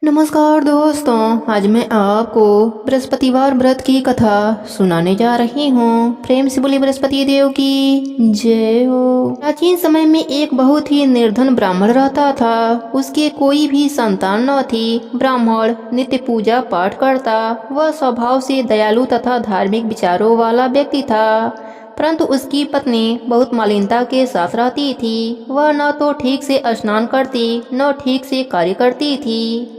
नमस्कार दोस्तों, आज मैं आपको बृहस्पतिवार व्रत की कथा सुनाने जा रही हूँ। प्रेम से बोली बृहस्पति देव की जय हो। प्राचीन समय में एक बहुत ही निर्धन ब्राह्मण रहता था। उसके कोई भी संतान न थी। ब्राह्मण नित्य पूजा पाठ करता। वह स्वभाव से दयालु तथा धार्मिक विचारों वाला व्यक्ति था, परंतु उसकी पत्नी बहुत मलिनता के साथ रहती थी। वह न तो ठीक से स्नान करती न ठीक से कार्य करती थी।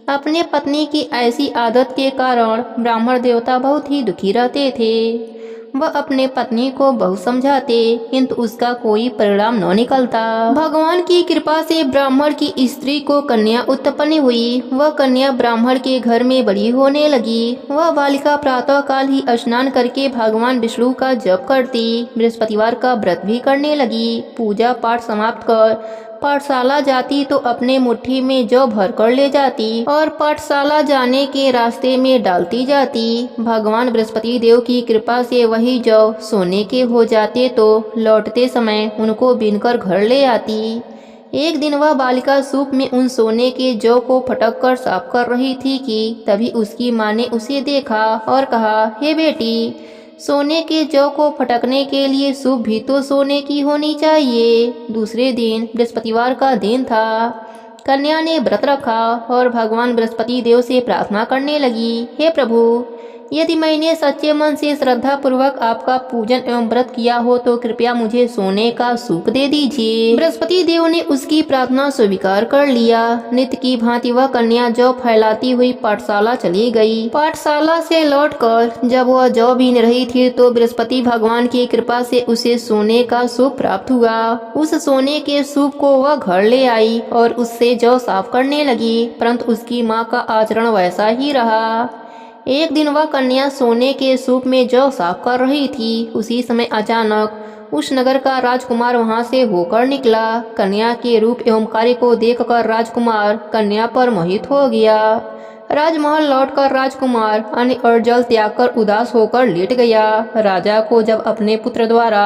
अपने पत्नी की ऐसी आदत के कारण ब्राह्मण देवता बहुत ही दुखी रहते थे। वह अपने पत्नी को बहुत समझाते, किंतु उसका कोई परिणाम न निकलता। भगवान की कृपा से ब्राह्मण की स्त्री को कन्या उत्पन्न हुई। वह कन्या ब्राह्मण के घर में बड़ी होने लगी। वह बालिका प्रातः काल ही स्नान करके भगवान विष्णु का जप करती, बृहस्पतिवार का व्रत भी करने लगी। पूजा पाठ समाप्त कर पाठशाला जाती तो अपने मुट्ठी में जौ भर कर ले जाती और पाठशाला जाने के रास्ते में डालती जाती। भगवान बृहस्पति देव की कृपा से वही जौ सोने के हो जाते तो लौटते समय उनको बीनकर घर ले आती। एक दिन वह बालिका सूप में उन सोने के जौ को फटक कर साफ कर रही थी कि तभी उसकी माँ ने उसे देखा और कहा, हे बेटी, सोने के जौ को फटकने के लिए सूप भी तो सोने की होनी चाहिए। दूसरे दिन बृहस्पतिवार का दिन था। कन्या ने व्रत रखा और भगवान बृहस्पति देव से प्रार्थना करने लगी, हे प्रभु, यदि मैंने सच्चे मन से श्रद्धा पूर्वक आपका पूजन एवं व्रत किया हो तो कृपया मुझे सोने का सूप दे दीजिए। बृहस्पति देव ने उसकी प्रार्थना स्वीकार कर लिया। नित्य की भांति वह कन्या जौ फैलाती हुई पाठशाला चली गई। पाठशाला से लौटकर जब वह जौ बीन रही थी तो बृहस्पति भगवान की कृपा से उसे सोने का सूप प्राप्त हुआ। उस सोने के सूप को वह घर ले आई और उससे जौ साफ करने लगी, परंतु उसकी माँ का आचरण वैसा ही रहा। एक दिन वह कन्या सोने के सूप में जौ साफ कर रही थी। उसी समय अचानक उस नगर का राजकुमार वहां से होकर निकला। कन्या के रूप एवं कार्य को देखकर राजकुमार कन्या पर मोहित हो गया। राजमहल लौटकर राजकुमार अन्न और जल त्याग कर उदास होकर लेट गया। राजा को जब अपने पुत्र द्वारा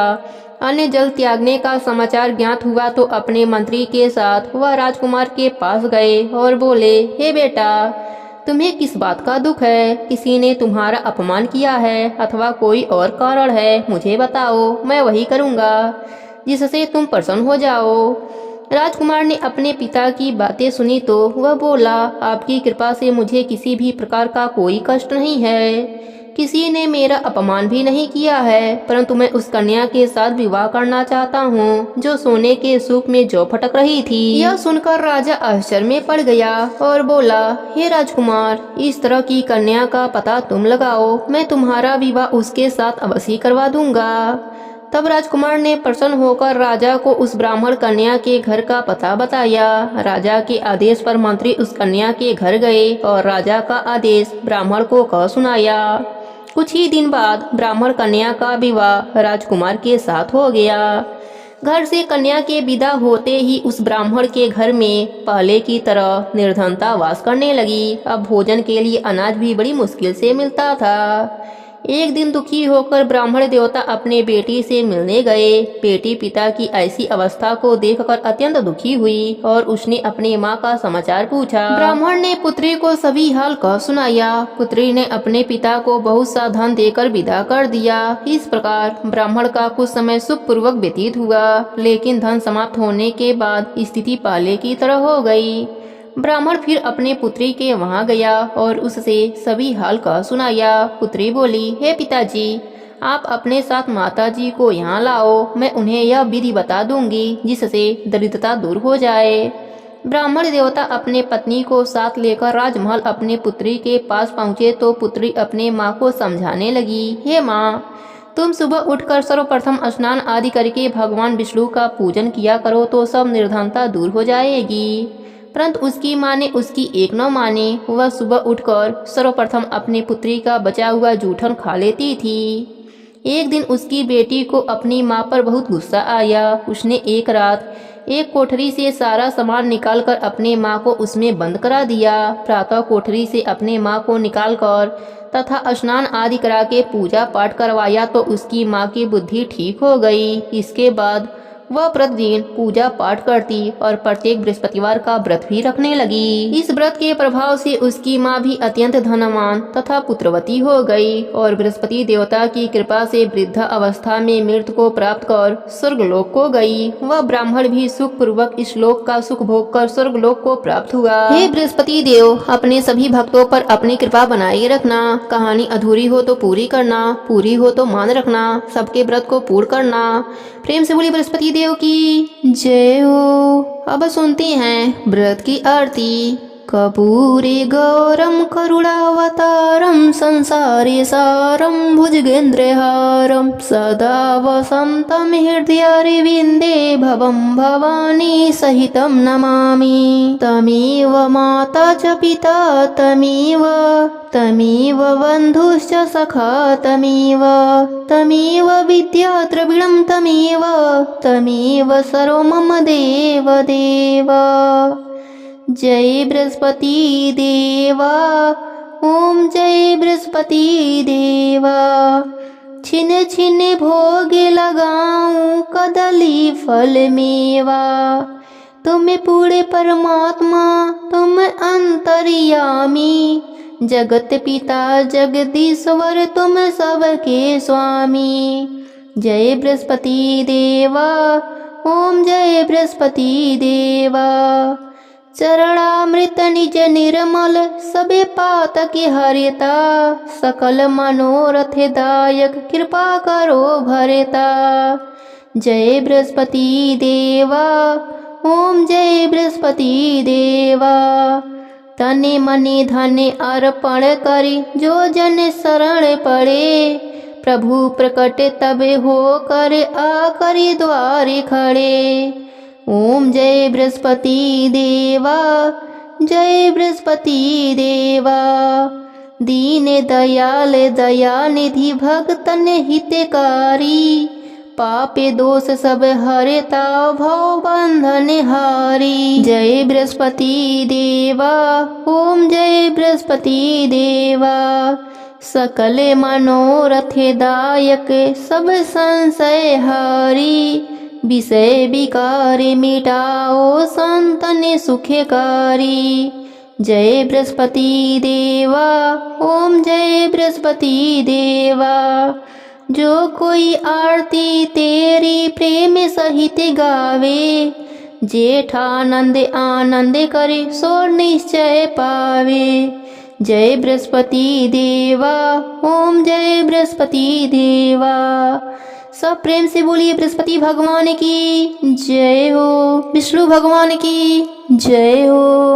अन्न जल त्यागने का समाचार ज्ञात हुआ तो अपने मंत्री के साथ वह राजकुमार के पास गए और बोले, हे बेटा, तुम्हें किस बात का दुख है? किसी ने तुम्हारा अपमान किया है अथवा कोई और कारण है? मुझे बताओ, मैं वही करूँगा जिससे तुम प्रसन्न हो जाओ। राजकुमार ने अपने पिता की बातें सुनी तो वह बोला, आपकी कृपा से मुझे किसी भी प्रकार का कोई कष्ट नहीं है। किसी ने मेरा अपमान भी नहीं किया है, परंतु मैं उस कन्या के साथ विवाह करना चाहता हूँ जो सोने के सूप में जौ फटक रही थी। यह सुनकर राजा आश्चर्य में पड़ गया और बोला, हे राजकुमार, इस तरह की कन्या का पता तुम लगाओ, मैं तुम्हारा विवाह उसके साथ अवश्य करवा दूंगा। तब राजकुमार ने प्रसन्न होकर राजा को उस ब्राह्मण कन्या के घर का पता बताया। राजा के आदेश पर मंत्री उस कन्या के घर गए और राजा का आदेश ब्राह्मण को कह सुनाया। कुछ ही दिन बाद ब्राह्मण कन्या का विवाह राजकुमार के साथ हो गया। घर से कन्या के विदा होते ही उस ब्राह्मण के घर में पहले की तरह निर्धनता वास करने लगी। अब भोजन के लिए अनाज भी बड़ी मुश्किल से मिलता था। एक दिन दुखी होकर ब्राह्मण देवता अपने बेटी से मिलने गए। बेटी पिता की ऐसी अवस्था को देखकर अत्यंत दुखी हुई और उसने अपनी माँ का समाचार पूछा। ब्राह्मण ने पुत्री को सभी हाल कह सुनाया। पुत्री ने अपने पिता को बहुत सा धन देकर विदा कर दिया। इस प्रकार ब्राह्मण का कुछ समय सुखपूर्वक व्यतीत हुआ, लेकिन धन समाप्त होने के बाद स्थिति पहले की तरह हो गई। ब्राह्मण फिर अपने पुत्री के वहां गया और उससे सभी हाल कह सुनाया। पुत्री बोली, हे पिताजी, आप अपने साथ माताजी को यहाँ लाओ, मैं उन्हें यह विधि बता दूंगी जिससे दरिद्रता दूर हो जाए। ब्राह्मण देवता अपने पत्नी को साथ लेकर राजमहल अपने पुत्री के पास पहुँचे तो पुत्री अपने माँ को समझाने लगी, हे माँ, तुम सुबह उठकर सर्वप्रथम स्नान आदि करके भगवान विष्णु का पूजन किया करो तो सब निर्धनता दूर हो जाएगी। परंतु उसकी माँ ने उसकी एक न माने। वह सुबह उठकर सर्वप्रथम अपनी पुत्री का बचा हुआ जूठन खा लेती थी। एक दिन उसकी बेटी को अपनी माँ पर बहुत गुस्सा आया। उसने एक रात एक कोठरी से सारा सामान निकालकर अपने माँ को उसमें बंद करा दिया। प्रातः कोठरी से अपने माँ को निकालकर तथा स्नान आदि करा के पूजा पाठ करवाया तो उसकी माँ की बुद्धि ठीक हो गई। इसके बाद वह प्रतिदिन पूजा पाठ करती और प्रत्येक बृहस्पतिवार का व्रत भी रखने लगी। इस व्रत के प्रभाव से उसकी माँ भी अत्यंत धनवान तथा पुत्रवती हो गई और बृहस्पति देवता की कृपा से वृद्ध अवस्था में मृत्यु को प्राप्त कर स्वर्गलोक को गई। वह ब्राह्मण भी सुख पूर्वक इस लोक का सुख भोग कर स्वर्गलोक को प्राप्त हुआ। हे बृहस्पति देव, अपने सभी भक्तों पर अपनी कृपा बनाए रखना। कहानी अधूरी हो तो पूरी करना, पूरी हो तो मान रखना, सबके व्रत को पूर्ण करना। प्रेम से बोली बृहस्पति देव की जय हो। अब सुनते हैं व्रत की आरती। कपूरे गौरम करुणावतारम संसारे सारम भुजगेन्द्रहारम सदा वसंतम हृदयारविन्दे भवं भवानी सहितं नमामि। तमेव माता च पिता तमेव बन्धुश्च सखा तमेव विद्या द्रविणं तमेव सर्वं मम देव देव। जय बृहस्पति देवा, ओम जय बृहस्पति देवा। छिन छिन भोग लगाऊं कदली फल मेवा। तुम पूरे परमात्मा तुम अंतर्यामी, जगत पिता जगदीश्वर तुम सबके स्वामी। जय बृहस्पति देवा, ओम जय बृहस्पति देवा। चरणामृत निज निर्मल सबे पातक हरिता, सकल मनोरथ दायक कृपा करो भरता। जय बृहस्पति देवा, ओम जय बृहस्पति देवा। तने मने धने अर्पण करी जो जन शरण पड़े, प्रभु प्रकट तब हो कर आकर द्वारे खड़े। ओम जय बृहस्पति देवा, जय बृहस्पति देवा। दीन दयाल दया निधि भक्तन हितकारी, पापे दोष सब हरता भव बंधन हारी। जय बृहस्पति देवा, ओम जय बृहस्पति देवा। सकल मनोरथ दायक सब संशय हारी, विषय विकार मिटाओ संतन सुखकारी। जय बृहस्पति देवा, ओम जय बृहस्पति देवा। जो कोई आरती तेरी प्रेम सहित गावे, जेठानंद आनंद करे सो निश्चय पावे। जय बृहस्पति देवा, ओम जय बृहस्पति देवा। सब प्रेम से बोलिए बृहस्पति भगवान की जय हो, विष्णु भगवान की जय हो।